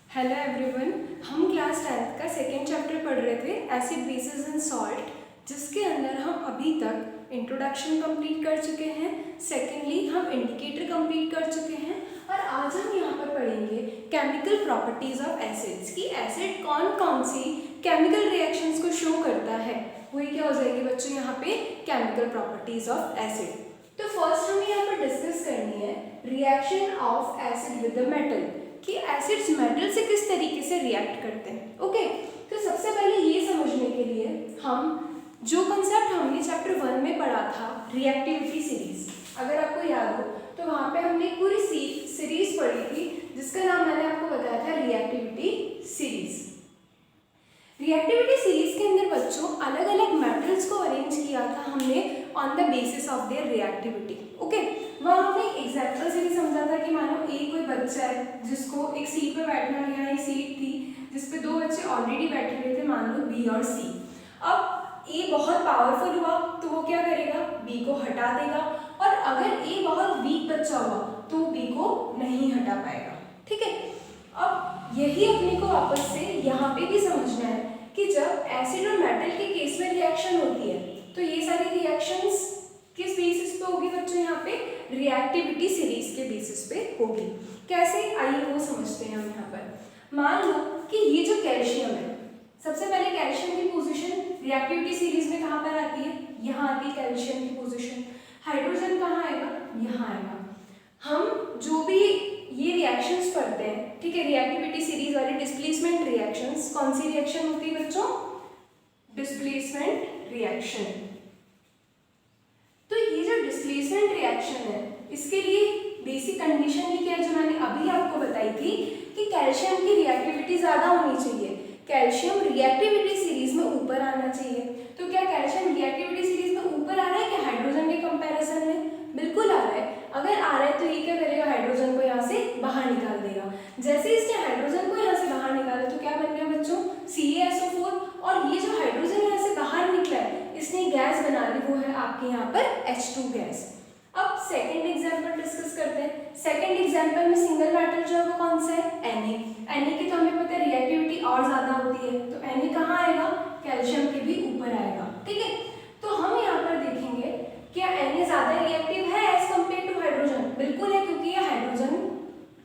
Hello everyone, हम class 10th का second chapter पढ़ रहे थे एसिड बेसिस एंड सॉल्ट, जिसके अंदर हम अभी तक इंट्रोडक्शन कंप्लीट कर चुके हैं। सेकेंडली हम इंडिकेटर कंप्लीट कर चुके हैं और आज हम यहाँ पर पढ़ेंगे केमिकल प्रॉपर्टीज ऑफ एसिड्स कि एसिड कौन कौन सी केमिकल रिएक्शंस को शो करता है। वही क्या हो जाएगी बच्चों यहाँ पे केमिकल प्रॉपर्टीज ऑफ एसिड। तो फर्स्ट हमें यहाँ पर डिस्कस करनी है reaction of acid with the metal कि एसिड्स मेटल से किस तरीके से रिएक्ट करते हैं। ओके, तो सबसे पहले ये समझने के लिए हम जो कंसेप्ट हमने चैप्टर 1 में पढ़ा था रिएक्टिविटी सीरीज, अगर आपको याद हो तो वहाँ पे हमने पूरी सीरीज पढ़ी थी जिसका नाम मैंने आपको बताया था रिएक्टिविटी सीरीज। रिएक्टिविटी सीरीज के अंदर बच्चों अलग अलग मेटल्स को अरेंज किया था हमने on the basis of their reactivity. Okay, वहाँ हमने एग्जाम्पल से भी समझा था कि मानो एक कोई बच्चा है जिसको एक सीट पे बैठना है, यहाँ एक सीट थी जिसपे दो बच्चे ऑलरेडी बैठे हुए थे, मान लो बी और सी। अब ए बहुत पावरफुल हुआ तो वो क्या करेगा, बी को हटा देगा, और अगर ए बहुत वीक बच्चा हुआ तो बी को नहीं हटा पाएगा। ठीक है, अब यही अपने को वापस से यहाँ पे भी समझना है कि जब एसिड और मेटल के केस में रिएक्शन होती है तो ये सारी रिएक्शंस किस बेसिस पे होगी बच्चों, यहाँ पे रिएक्टिविटी सीरीज के बेसिस पे होगी। कैसे, आइए वो समझते हैं हम यहाँ पर। मान लो कि ये जो कैल्शियम है, सबसे पहले कैल्शियम की पोजीशन रिएक्टिविटी सीरीज में कहाँ पर आती है, यहाँ आती है कैल्शियम की पोजीशन। हाइड्रोजन कहाँ आएगा, यहाँ आएगा। हम जो भी ये रिएक्शंस पढ़ते हैं, ठीक है, रिएक्टिविटी सीरीज वाली डिस्प्लेसमेंट रिएक्शंस, कौन सी रिएक्शन होती है बच्चों, डिस्प्लेसमेंट रिएक्शन। तो ये जो डिस्प्लेसमेंट रिएक्शन है इसके लिए बेसिक कंडीशन ही क्या है जो मैंने अभी आपको बताई थी कि कैल्शियम की रिएक्टिविटी ज्यादा होनी चाहिए, कैल्शियम रिएक्टिविटी सीरीज में ऊपर आना चाहिए। तो क्या कैल्शियम रिएक्टिविटी सीरीज में ऊपर आ रहा है क्या हाइड्रोजन के कंपैरिजन में, बिल्कुल आ रहा है। अगर आ रहा है तो ये क्या करेगा, हाइड्रोजन को यहाँ से बाहर निकाल देगा। जैसे इसने हाइड्रोजन को यहाँ से बाहर निकाला तो क्या बन गया बच्चों, CaSO4, और ये जो हाइड्रोजन यहाँ से बाहर निकला है इसने गैस बना ली, वो है आपके यहाँ पर H2 गैस। अब सेकंड एग्जांपल डिस्कस करते हैं। सेकंड एग्जांपल में सिंगल मेटल जो है वो कौन सा है, Na की तो हमें पता है रिएक्टिविटी और ज्यादा होती है, तो Na कहाँ आएगा, कैल्शियम के भी ऊपर आएगा। ठीक है, तो हम यहाँ पर देखेंगे क्या Na ज्यादा रिएक्टिव है एज कम्पेयर टू हाइड्रोजन, बिल्कुल है, क्योंकि ये हाइड्रोजन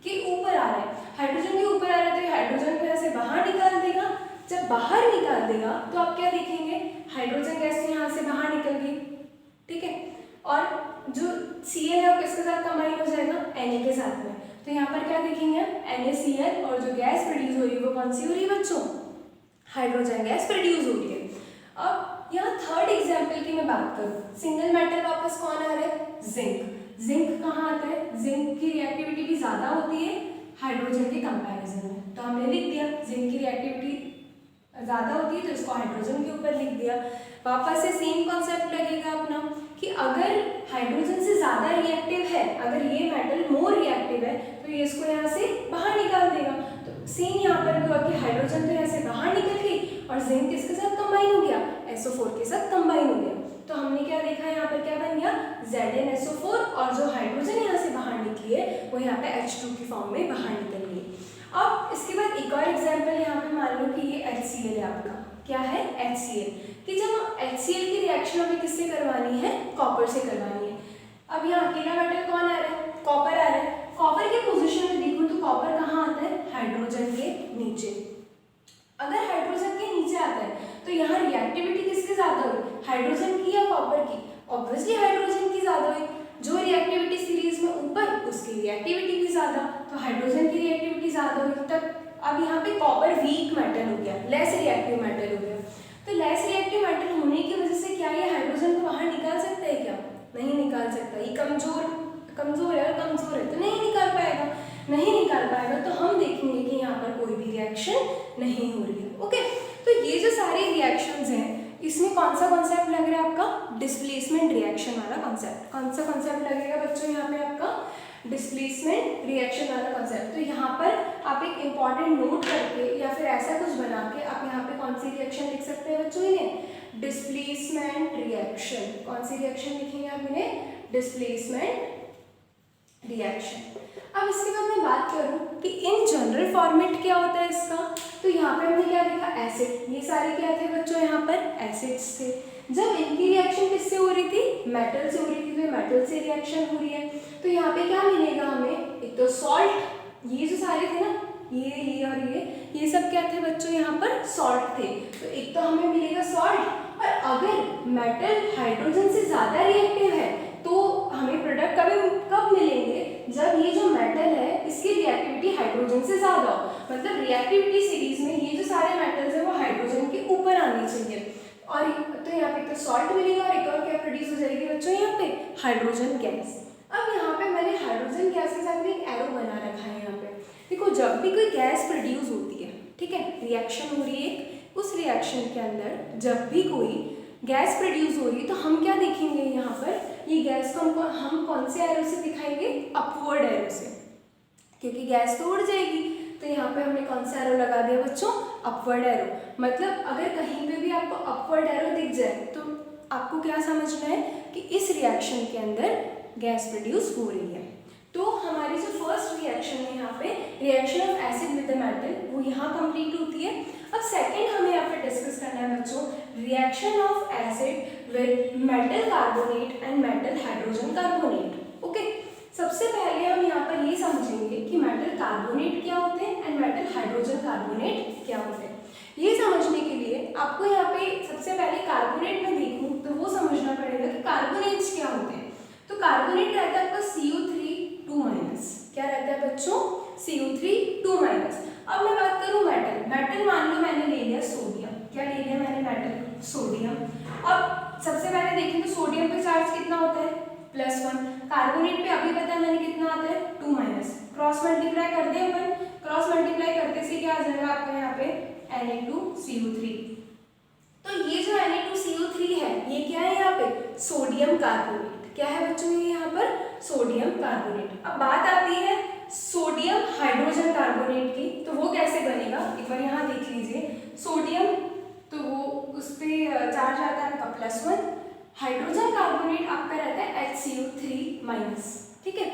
के ऊपर आ रहा है। हाइड्रोजन के ऊपर आ रहा है तो हाइड्रोजन को यहाँ से बाहर निकाल देगा। जब बाहर निकाल देगा तो आप क्या देखेंगे, हाइड्रोजन गैस तो यहाँ से बाहर निकल गई, ठीक है, और जो Cl है वो किसके साथ कंबाइन हो जाएगा, Na के साथ में। तो यहाँ पर क्या देखेंगे, NaCl, और जो गैस प्रोड्यूस हो रही है वो कौन सी हो रही है बच्चों, हाइड्रोजन गैस प्रोड्यूस हो रही है। अब यहाँ थर्ड एग्जाम्पल की मैं बात करूँ, सिंगल मेटल वापस कौन आ रहा है, जिंक। जिंक कहाँ आता है, जिंक की रिएक्टिविटी भी ज्यादा होती है हाइड्रोजन के कंपैरिजन में, तो हमने लिख दिया जिंक की रिएक्टिविटी ज्यादा होती है तो इसको हाइड्रोजन के ऊपर लिख दिया। वापस से सेम कॉन्सेप्ट लगेगा अपना कि अगर हाइड्रोजन से ज्यादा रिएक्टिव है, अगर ये मेटल मोर रिएक्टिव है तो ये इसको यहाँ से बाहर निकाल देगा। तो सेम यहाँ पर भी हुआ कि हाइड्रोजन तो यहाँ से बाहर निकल गई और जिंक किसके साथ कंबाइन हो गया, SO4 के साथ कंबाइन हो गया। तो हमने क्या देखा, यहाँ पर क्या बन गया, ZnSO4, और जो हाइड्रोजन यहाँ से बाहर निकली है वो यहाँ पे H2 की फॉर्म में बाहर निकल गई। अब इसके बाद एक और एग्जाम्पल यहाँ पे मान लो कि ये HCl है आपका, क्या है HCl, कि जब HCl की रिएक्शन हमें किससे करवानी है, कॉपर से करवानी है। अब यहाँ अकेला मेटल कौन आ रहा है, कॉपर आ रहा है। कॉपर के पोजीशन में देखूँ तो कॉपर कहाँ आता है, हाइड्रोजन के नीचे। अगर हाइड्रोजन के नीचे आता है तो यहाँ रिएक्टिविटी किसकी ज्यादा हुई, हाइड्रोजन की या कॉपर की, ऑब्वियसली हाइड्रोजन की ज्यादा हुई। जो रिएक्टिविटी सीरीज में ऊपर उसकी रिएक्टिविटी भी ज्यादा, तो हाइड्रोजन की रिएक्टिविटी ज्यादा हुई। तब अब यहाँ पे कॉपर वीक मेटल हो गया, लेस रिएक्टिव मेटल हो गया। तो लेस रिएक्टिव मेटल होने की वजह से क्या ये हाइड्रोजन को बाहर निकाल सकता है क्या, नहीं निकाल सकता। ये कमजोर है तो नहीं निकाल पाएगा, तो हम देखेंगे कि यहाँ पर कोई भी रिएक्शन नहीं हो रही है। ओके, तो ये जो सारी रिएक्शंस हैं इसमें कौन सा कॉन्सेप्ट लग रहा है आपका, डिस्प्लेसमेंट रिएक्शन वाला कॉन्सेप्ट। कौन सा कॉन्सेप्ट लगेगा बच्चों यहाँ पे आपका, डिस्प्लेसमेंट रिएक्शन वाला कॉन्सेप्ट। तो यहाँ पर आप एक इंपॉर्टेंट नोट करके या फिर ऐसा कुछ बना के आप यहाँ पे कौन सी रिएक्शन लिख सकते हैं बच्चों, इन्हें डिस्प्लेसमेंट रिएक्शन। कौन सी रिएक्शन लिखेंगे आप इन्हें, डिस्प्लेसमेंट रिएक्शन। अब इसके बाद मैं बात करूँ कि इन जनरल फॉर्मेट क्या होता है इसका, तो यहाँ पे हमने क्या देखा, एसिड। ये सारे क्या थे बच्चों, यहाँ पर एसिड्स थे। जब इनकी रिएक्शन किससे हो रही थी, मेटल से हो रही थी, तो मेटल से रिएक्शन हो रही है, तो यहाँ पे क्या मिलेगा हमें, एक तो सॉल्ट, ये जो सारे थे ना, ये और ये सब क्या थे बच्चों, यहाँ पर सॉल्ट थे, तो एक तो हमें मिलेगा सॉल्ट। और अगर मेटल हाइड्रोजन से ज़्यादा रिएक्टिव है तो हमें प्रोडक्ट कब मिलेंगे, जब ये जो मेटल है इसकी रिएक्टिविटी हाइड्रोजन से ज़्यादा हो, मतलब रिएक्टिविटी सीरीज में ये जो सारे मेटल्स हैं वो हाइड्रोजन के ऊपर आने चाहिए। और तो यहाँ पे तो सॉल्ट मिलेगा और एक और क्या प्रोड्यूस हो जाएगी बच्चों, यहाँ पे हाइड्रोजन गैस। अब यहाँ पे मैंने हाइड्रोजन गैस के साथ में एक एरो बना रखा है। यहाँ पे देखो, जब भी कोई गैस प्रोड्यूस होती है, ठीक है, रिएक्शन हो रही है, उस रिएक्शन के अंदर जब भी कोई गैस प्रोड्यूस हो रही है तो हम क्या देखेंगे, यहाँ पर ये गैस को हम कौन से एरो से दिखाएंगे, अपवर्ड एरो से, क्योंकि गैस तो उड़ जाएगी। तो यहाँ पे हमने कौन सा एरो लगा दिया बच्चों, अपवर्ड एरो। मतलब अगर कहीं पे भी आपको अपवर्ड एरो दिख जाए तो आपको क्या समझना है कि इस रिएक्शन के अंदर गैस प्रोड्यूस हो रही है। तो हमारी जो फर्स्ट रिएक्शन है यहाँ पे, reaction of acid with the metal, वो यहाँ कंप्लीट होती है। अब सेकंड हमें यहाँ पे डिस्कस करना है बच्चों, reaction of acid with metal carbonate and metal hydrogen carbonate. Okay, सबसे पहले हम यहाँ पर ये समझेंगे कि मेटल कार्बोनेट क्या होते हैं एंड मेटल हाइड्रोजन कार्बोनेट क्या होते हैं। ये समझने के लिए आपको यहाँ पे सबसे पहले कार्बोनेट में देखूँ तो वो समझना पड़ेगा कि कार्बोनेट्स क्या होते हैं। तो कार्बोनेट रहता है आपका CO3 क्या रहता है बच्चों, CO3 अब मैं बात करूँ मेटल मान लो मैंने ले लिया सोडियम, क्या ले लिया मैंने, मेटल सोडियम। अब सबसे पहले देखें तो सोडियम पे चार्ज कितना होता है, +1। कार्बोनेट पे अभी पता है मैंने कितना आता है, 2-, क्रॉस मल्टीप्लाई कर दे अपन, क्रॉस मल्टीप्लाई करते से क्या आ जाएगा आपका यहाँ पे Na2CO3। तो ये जो Na2CO3 है ये क्या है यहाँ पे, सोडियम कार्बोनेट। क्या है बच्चों ये यहाँ पर, सोडियम कार्बोनेट। अब बात आती है सोडियम हाइड्रोजन कार्बोनेट की, तो वो कैसे बनेगा, एक बार यहाँ देख लीजिए। सोडियम तो वो उस पर चार्ज आता है आपका +1, हाइड्रोजन कार्बोनेट आपका रहता है HCO3-, ठीक है।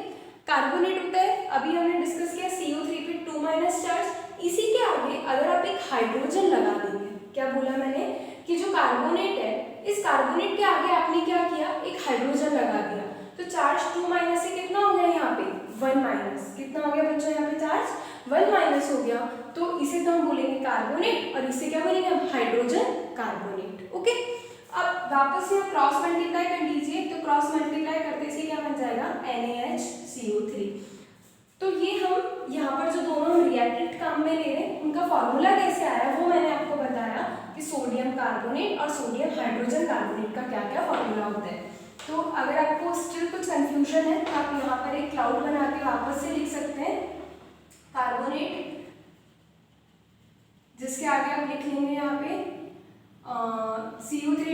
कार्बोनेट होता है, अभी हमने डिस्कस किया CO3 पे 2- चार्ज। इसी के आगे अगर आप एक हाइड्रोजन लगा देंगे, क्या बोला मैंने कि जो कार्बोनेट है, इस कार्बोनेट के आगे आपने क्या किया, एक हाइड्रोजन लगा दिया, तो चार्ज 2- से कितना हो गया यहाँ पे 1-, कितना हो गया बच्चों यहाँ पे चार्ज 1- हो गया। तो इसे तो हम बोलेंगे कार्बोनेट और इसे क्या बोलेंगे हम, हाइड्रोजन कार्बोनेट। ओके, अब वापस से क्रॉस मल्टीप्लाई कर लीजिए, तो क्रॉस मल्टीप्लाई करते से क्या बन जाएगा, NaHCO3। तो ये हम यहाँ पर जो दोनों रिएक्टेंट काम में ले रहे हैं उनका फॉर्मूला कैसे आया वो मैंने आपको बताया कि सोडियम कार्बोनेट और सोडियम हाइड्रोजन कार्बोनेट का क्या क्या फॉर्मूला होता है। तो अगर आपको स्टिल कुछ कंफ्यूजन है तो आप यहाँ पर एक क्लाउड बना के वापस से लिख सकते हैं कार्बोनेट, जिसके आगे आप लिख लेंगे यहाँ पे CO3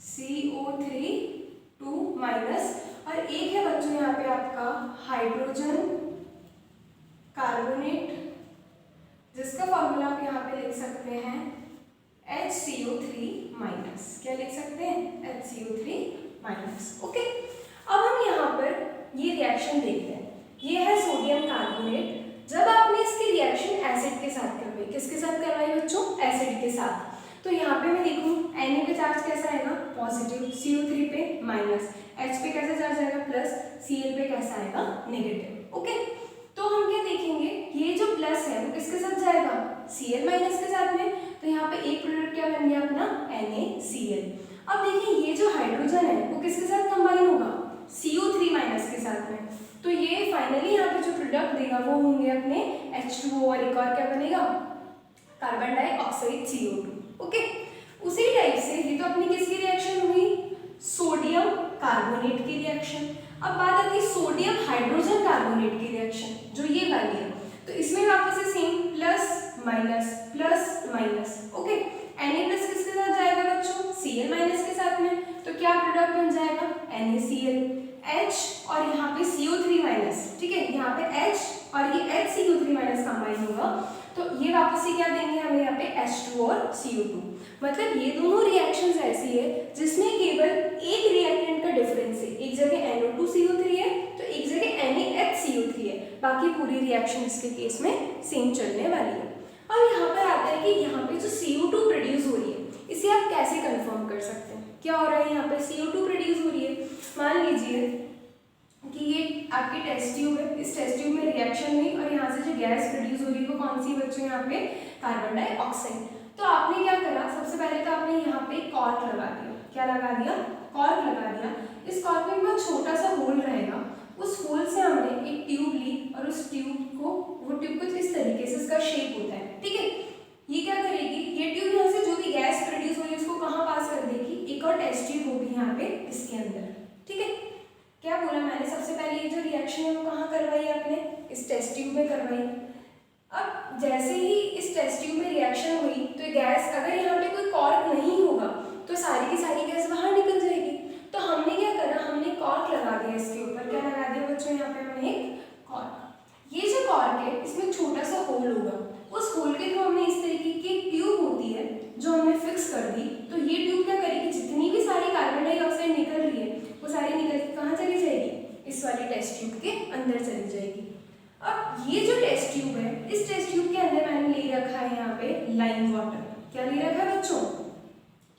CO3 और एक है बच्चों यहाँ पे आपका हाइड्रोजन कार्बोनेट, जिसका फॉर्मूला आप यहाँ पे लिख सकते हैं HCO3-, क्या लिख सकते हैं, HCO3-। ओके, अब हम यहाँ पर ये रिएक्शन देखते हैं। ये है सोडियम कार्बोनेट, जब आपने इसकी रिएक्शन एसिड के साथ करवाई, किसके साथ करवाई बच्चों, एसिड के साथ, तो यहाँ पे मैं देखूँ Na पे चार्ज कैसा आएगा, पॉजिटिव, CO3 पे माइनस, H पे कैसा चार्ज आएगा प्लस, Cl पे कैसा आएगा नेगेटिव। ओके, तो हम क्या देखेंगे, ये जो प्लस है वो किसके साथ जाएगा, Cl- के साथ में, तो यहाँ पे एक प्रोडक्ट क्या बन गया अपना NaCl। अब देखिए ये जो हाइड्रोजन है वो किसके साथ कंबाइन होगा, CO3- के साथ में, तो ये फाइनली यहाँ पे जो प्रोडक्ट देगा वो होंगे अपने H2O और एक और क्या बनेगा, कार्बन डाइऑक्साइड CO2। ओके, उसी टाइप से ये तो अपनी किसकी रिएक्शन हुई, सोडियम कार्बोनेट की रिएक्शन। अब बात आती है सोडियम हाइड्रोजन कार्बोनेट की रिएक्शन, जो ये वाली है, तो इसमें वापस से सेम प्लस। ओके, Na+ किसके साथ जाएगा बच्चों, Cl- के साथ में, तो क्या प्रोडक्ट बन जाएगा NaCl, H और यहाँ पे CO3-, ठीक है, यहाँ पे H और ये HCl CO3 माइनस कंबाइन होगा तो ये वापस से क्या देंगे हमें यहाँ पे H2 और CO2। मतलब ये दोनों रिएक्शंस ऐसी है जिसमें केवल एक रिएक्टेंट का डिफरेंस है, एक जगह NO2CO3 है तो एक जगह NaHCO3 है, बाकी पूरी रिएक्शन इसके केस में सेम चलने वाली है। अब यहाँ पर आता है कि यहाँ पे जो CO2 प्रोड्यूस हो रही है इसे आप कैसे कंफर्म कर सकते हैं, क्या हो रहा है यहाँ पे CO2 प्रोड्यूस हो रही है। मान लीजिए कि ये आपकी टेस्ट ट्यूब है, इस टेस्ट ट्यूब में रिएक्शन हुई और यहाँ से जो गैस प्रोड्यूस हो रही है वो कौन सी बच्चों यहाँ पे कार्बन डाइऑक्साइड। तो आपने क्या करा, सबसे पहले तो आपने यहाँ पे कॉर्क लगा दिया, क्या लगा दिया, कॉर्क लगा दिया। इस कॉर्क में बहुत छोटा सा होल रहेगा, उस होल से हमने एक ट्यूब ली और उस ट्यूब को, वो ट्यूब कुछ इस तरीके से इसका शेप होता है, ठीक है। ये क्या करेगी, ये ट्यूब यहाँ से जो भी गैस प्रोड्यूस हो रही है उसको कहाँ पास कर देगी, एक और टेस्ट ट्यूब होगी यहाँ पे इसके अंदर, ठीक है। क्या बोला मैंने, सबसे पहले ये जो रिएक्शन है वो कहाँ करवाई आपने, इस टेस्ट ट्यूब में करवाई। अब जैसे ही इस टेस्ट ट्यूब में रिएक्शन हुई तो गैस, अगर यहाँ पे कोई कॉर्क नहीं होगा तो सारी की सारी गैस बाहर निकल जाएगी। तो हमने क्या करा, हमने कॉर्क लगा दिया इसके ऊपर, क्या लगा दिया बच्चों यहाँ पे हमने एक कॉर्क। ये जो कॉर्क है इसमें छोटा सा होल होगा, उस होल के थ्रू हमने इस तरीके की एक ट्यूब होती है जो हमने फिक्स कर दी। तो ये ट्यूब क्या करेगी, जितनी भी सारी कार्बन डाइऑक्साइड निकल रही है वो सारी निकल के कहाँ चली जाएगी, इस वाली टेस्ट ट्यूब के अंदर चली जाएगी। अब ये जो टेस्ट ट्यूब है, इस टेस्ट ट्यूब के अंदर मैंने ले रखा है यहाँ पे लाइम वाटर। क्या ले रखा है बच्चों,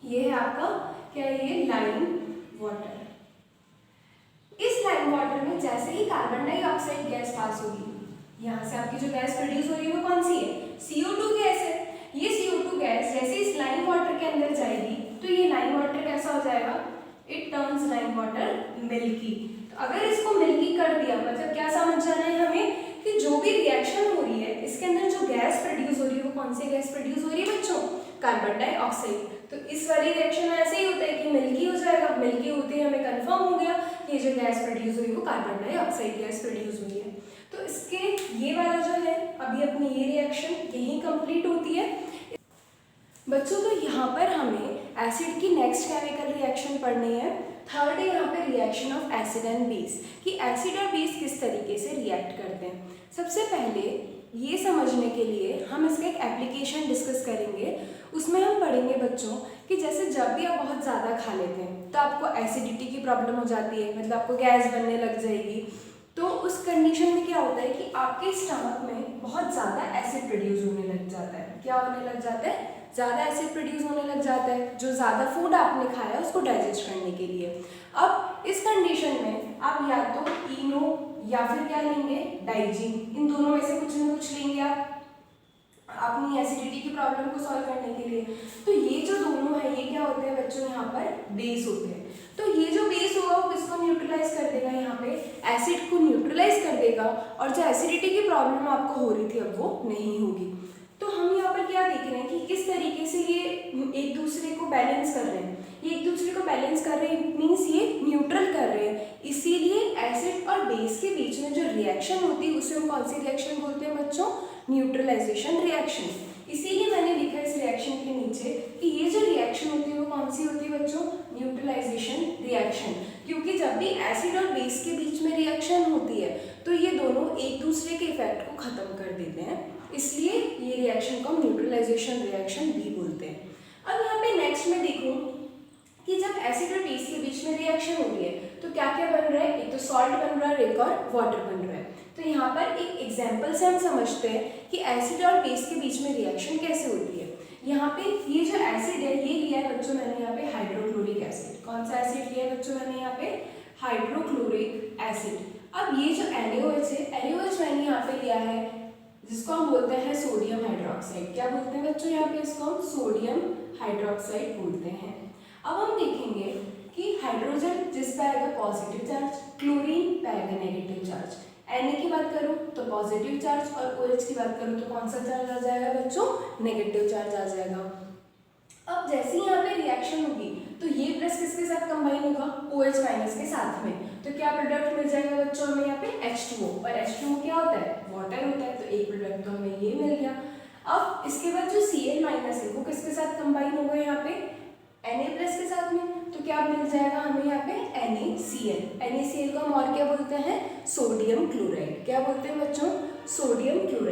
ये है आपका क्या है, ये लाइम वाटर। इस लाइम वाटर में जैसे ही कार्बन डाइऑक्साइड गैस पास होगी, यहाँ से आपकी जो गैस प्रोड्यूस हो रही है वो कौन सी है, CO2 गैस है। ये CO2 गैस जैसे इस लाइम वाटर के अंदर जाएगी तो ये लाइम वाटर कैसा हो जाएगा, it turns lime water milky. तो अगर इसको मिल्की कर दिया, मतलब क्या समझ जाना है हमें कि जो भी रिएक्शन हो रही है इसके अंदर जो गैस प्रोड्यूस हो रही है वो कौन सी गैस प्रोड्यूस हो रही है बच्चों, कार्बन डाइऑक्साइड। तो इस वाली रिएक्शन में ऐसे ही होता है कि मिल्की हो जाएगा, मिल्की होते ही हमें कंफर्म हो गया कि ये जो गैस प्रोड्यूस हुई वो कार्बन डाइऑक्साइड गैस प्रोड्यूस हुई है। तो इसके ये वाला जो है अभी अपनी ये रिएक्शन यही कंप्लीट होती है बच्चों। तो यहाँ पर हमें एसिड की नेक्स्ट केमिकल रिएक्शन पढ़नी है। थर्ड है यहाँ पे reaction of acid and base, कि एसिड और बेस किस तरीके से रिएक्ट करते हैं। सबसे पहले ये समझने के लिए हम इसका एक एप्लीकेशन डिस्कस करेंगे। उसमें हम पढ़ेंगे बच्चों कि जैसे जब भी आप बहुत ज़्यादा खा लेते हैं तो आपको एसिडिटी की प्रॉब्लम हो जाती है, मतलब आपको गैस बनने लग जाएगी। तो उस कंडीशन में क्या होता है कि आपके स्टमक में बहुत ज़्यादा एसिड प्रोड्यूस होने लग जाता है। क्या होने लग जाता है, ज़्यादा एसिड प्रोड्यूस होने लग जाता है, जो ज़्यादा फूड आपने खाया उसको डाइजेस्ट करने के लिए। अब इस कंडीशन में आप या तो इनो या फिर क्या लेंगे, डाइजीन, इन दोनों में से कुछ न कुछ लेंगे आप अपनी एसिडिटी की प्रॉब्लम को सॉल्व करने के लिए। तो ये जो दोनों है ये क्या होते हैं बच्चों, यहाँ पर बेस होते हैं। तो ये जो बेस होगा वो किसको न्यूट्रलाइज कर देगा, यहाँ पे एसिड को न्यूट्रलाइज कर देगा, और जो एसिडिटी की प्रॉब्लम आपको हो रही थी अब वो नहीं होगी। तो हम यहाँ पर क्या देख रहे हैं कि किस तरीके से ये एक दूसरे को बैलेंस कर रहे हैं। ये एक दूसरे को बैलेंस कर रहे हैं मीन्स ये न्यूट्रल कर रहे हैं। इसीलिए एसिड और बेस के बीच में जो रिएक्शन होती है उसे हम कौन सी रिएक्शन बोलते हैं बच्चों, न्यूट्रलाइजेशन रिएक्शन। इसीलिए मैंने लिखा इस रिएक्शन के नीचे कि ये जो रिएक्शन होती है वो कौन सी होती है बच्चों, न्यूट्रलाइजेशन रिएक्शन। क्योंकि जब भी एसिड और बेस के बीच में रिएक्शन होती है तो ये दोनों एक दूसरे के इफेक्ट को खत्म कर देते हैं, इसलिए ये रिएक्शन को हम न्यूट्रलाइजेशन रिएक्शन भी बोलते हैं। अब यहाँ पे नेक्स्ट में देखूँ कि जब एसिड और बेस के बीच में रिएक्शन हो रही है तो क्या क्या बन रहा है, एक तो सॉल्ट बन रहा है, एक और वाटर बन रहा है। तो यहाँ पर एक एग्जाम्पल से हम समझते हैं कि एसिड और बेस के बीच में रिएक्शन कैसे होती है। यहाँ पे ये जो एसिड है ये लिया है बच्चों मैंने यहाँ पे हाइड्रोक्लोरिक एसिड। कौन सा एसिड लिया है बच्चों मैंने यहाँ पे, हाइड्रोक्लोरिक एसिड। अब ये जो NaOH है, NaOH मैंने यहाँ पे लिया है जिसको हम बोलते हैं सोडियम हाइड्रोक्साइड। क्या बोलते हैं बच्चों यहाँ पे, इसको हम सोडियम हाइड्रोक्साइड बोलते हैं। अब हम देखेंगे कि हाइड्रोजन जिस पे आएगा पॉजिटिव चार्ज, क्लोरीन पे आएगा नेगेटिव चार्ज। Na की बात करूँ तो पॉजिटिव चार्ज और OH की बात करूँ तो कौन सा चार्ज आ जाएगा बच्चों, नेगेटिव चार्ज आ जाएगा। अब जैसे ही यहाँ पे रिएक्शन होगी तो ये प्लस किसके साथ कंबाइन होगा, OH माइनस के साथ में। तो क्या प्रोडक्ट मिल जाएगा बच्चों हमें यहाँ पे, H2O। और H2O क्या होता है, वाटर होता है। तो एक प्रोडक्ट तो हमें ये मिल गया। अब इसके बाद जो Cl माइनस है वो किसके साथ कंबाइन होगा यहाँ पे, Na प्लस के साथ में। तो क्या मिल जाएगा हमें यहाँ पे NaCl। NaCl को हम और क्या बोलते हैं, सोडियम क्लोराइड। क्या बोलते हैं बच्चों, सोडियम क्लोराइड।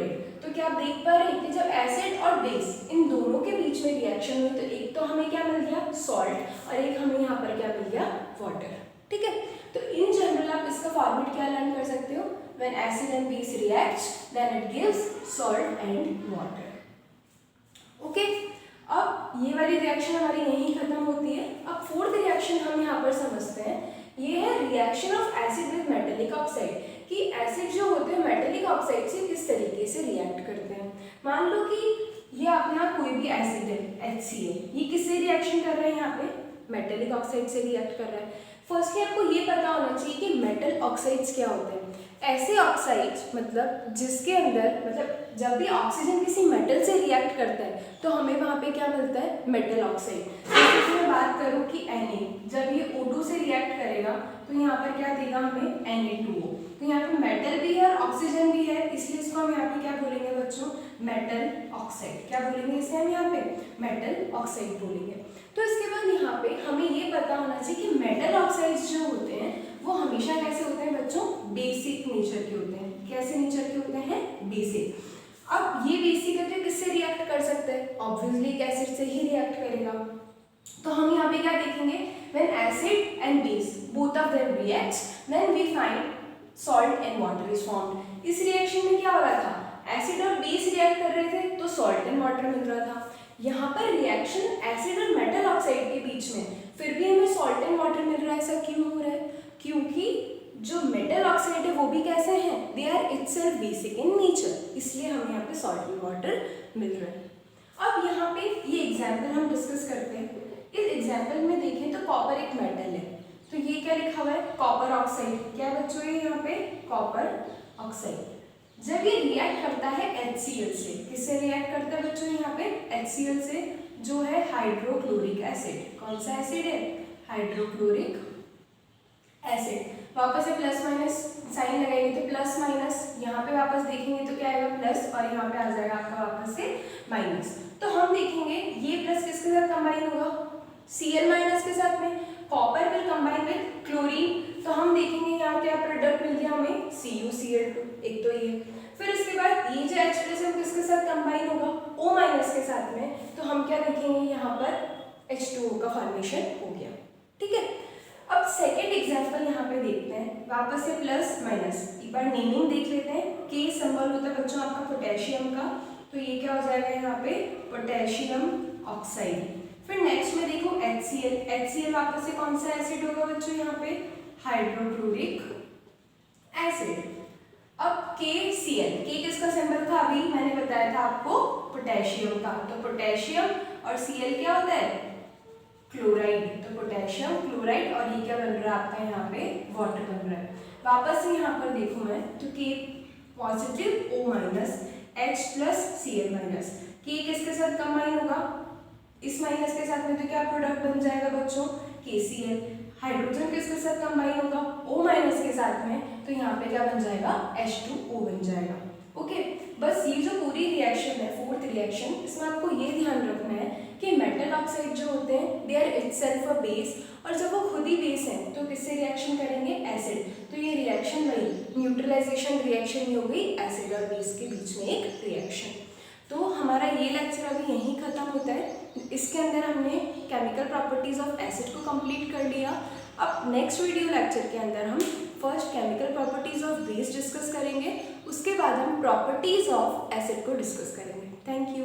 क्या आप देख पा रहे हैं कि जब एसिड और बेस इन दोनों के बीच में रिएक्शन हुई तो एक तो हमें क्या मिल गया सॉल्ट और एक हमें यहाँ पर क्या मिल गया वाटर। ठीक है, तो इन जनरल आप इसका फॉर्मेट क्या लर्न कर सकते हो, when acid and base reacts then it gives salt and water. Okay, अब ये वाली रिएक्शन हमारी यहीं खत्म होती है। अब फोर्थ रिएक्शन हम यहाँ पर समझते हैं, ये है reaction of acid with metallic oxide, कि एसिड जो होते हैं मेटेलिक ऑक्साइड से किस तरीके से रिएक्ट करते हैं। मान लो कि ये अपना कोई भी एसिड है HCl, ये किससे रिएक्शन कर रहे हैं, यहाँ पे मेटेलिक ऑक्साइड से रिएक्ट कर रहा है। फर्स्टली आपको ये पता होना चाहिए कि मेटल ऑक्साइड्स क्या होते हैं। ऐसे ऑक्साइड्स मतलब जिसके अंदर मतलब जब भी ऑक्सीजन किसी मेटल से रिएक्ट करता है तो हमें वहाँ पे क्या मिलता है, मेटल ऑक्साइड। जैसे मैं बात करूँ कि Na जब ये O2 से रिएक्ट करेगा तो यहाँ पर क्या देगा हमें Na2O, तो यहाँ पे मेटल भी है और ऑक्सीजन भी है, इसलिए इसको हम यहाँ पे क्या बोलेंगे बच्चों, मेटल ऑक्साइड। क्या बोलेंगे इसे हम यहाँ पे, मेटल ऑक्साइड बोलेंगे। तो इसके बाद यहाँ पे हमें ये पता होना चाहिए कि मेटल ऑक्साइड्स जो होते हैं वो हमेशा कैसे होते हैं बच्चों, बेसिक नेचर के होते हैं। कैसे नेचर के होते हैं, बेसिक। अब ये बेसिक है तो किससे रिएक्ट कर सकते हैं, ऑब्वियसली एक एसिड से ही रिएक्ट करेगा। तो हम यहाँ पे क्या देखेंगे, when acid and base both of them reacts then we find salt and water is formed. इस रिएक्शन में क्या हो रहा था, एसिड और बेस रिएक्ट कर रहे थे तो सॉल्ट एंड वाटर मिल रहा था। यहाँ पर रिएक्शन एसिड और मेटल ऑक्साइड के बीच में फिर भी हमें सॉल्ट एंड वाटर मिल रहा है। ऐसा क्यों हो रहा है, क्योंकि जो मेटल ऑक्साइड है वो भी कैसे हैं, they are itself basic in nature, इसलिए हमें यहाँ पे सॉल्ट एंड वाटर मिल रहा है। अब यहाँ पे ये एग्जाम्पल हम डिस्कस करते हैं। इस एग्जाम्पल में देखें तो कॉपर एक मेटल है, तो ये क्या लिखा हुआ है, कॉपर ऑक्साइड। क्या बच्चों ये यहाँ पे कॉपर ऑक्साइड। जब ये रिएक्ट करता है HCl से, किससे रिएक्ट करता है बच्चों यहाँ पे, HCl से, जो है हाइड्रोक्लोरिक एसिड। कौन सा एसिड है, हाइड्रोक्लोरिक एसिड। वापस से प्लस माइनस साइन लगाएंगे तो प्लस माइनस, यहाँ पे वापस देखेंगे तो क्या आएगा प्लस और यहाँ पे आ जाएगा आपका वापस से माइनस। तो हम देखेंगे ये प्लस किसके साथ कंबाइन होगा, Cl माइनस के साथ में। Copper will combine with chlorine, तो हम देखेंगे यहाँ क्या प्रोडक्ट मिल गया हमें, CuCl2, एक तो ये। फिर इसके बाद ये जो H+ है वो किसके साथ कंबाइन होगा, O- के साथ में, तो हम क्या देखेंगे यहाँ पर H2O का फॉर्मेशन हो गया। ठीक है, अब सेकेंड एग्जाम्पल यहाँ पे देखते हैं। वापस से प्लस माइनस, एक बार नेमिंग देख लेते हैं। K सिंबल होता है बच्चों आपका पोटेशियम का, तो ये क्या हो जाएगा यहाँ पे, पोटेशियम ऑक्साइड। फिर नेक्स्ट में देखो HCl वापस से कौन सा एसिड होगा बच्चों यहाँ पे, हाइड्रोक्लोरिक एसिड। अब KCl, K किसका सिंबल था, अभी मैंने बताया था आपको पोटेशियम का, तो पोटेशियम और Cl क्या होता है, क्लोराइड, तो पोटेशियम क्लोराइड, और ये क्या बन रहा है आपका यहाँ पे, वाटर बन रहा है। वापस से यहाँ पर देखो मैं तो K positive, O- H+ Cl-, K किसके साथ कंबाइन होगा, इस माइनस के साथ में, तो क्या प्रोडक्ट बन जाएगा बच्चों, KCl। हाइड्रोजन किसके साथ कंबाइन होगा, O- के साथ में, तो यहाँ पे क्या बन जाएगा, H2O बन जाएगा। ओके, बस ये जो पूरी रिएक्शन है, फोर्थ रिएक्शन, इसमें आपको ये ध्यान रखना है कि मेटल ऑक्साइड जो होते हैं they are itself a base, और जब वो खुद ही बेस है तो किससे रिएक्शन करेंगे, एसिड। तो ये रिएक्शन वही न्यूट्रलाइजेशन रिएक्शन ही हो गई, एसिड और बेस के बीच में एक रिएक्शन। तो हमारा ये लेक्चर अभी यहीं खत्म होता है। इसके अंदर हमने केमिकल प्रॉपर्टीज ऑफ एसिड को कंप्लीट कर लिया। अब नेक्स्ट वीडियो लेक्चर के अंदर हम first chemical properties of base discuss करेंगे, उसके बाद हम प्रॉपर्टीज ऑफ एसिड को डिस्कस करेंगे। Thank you.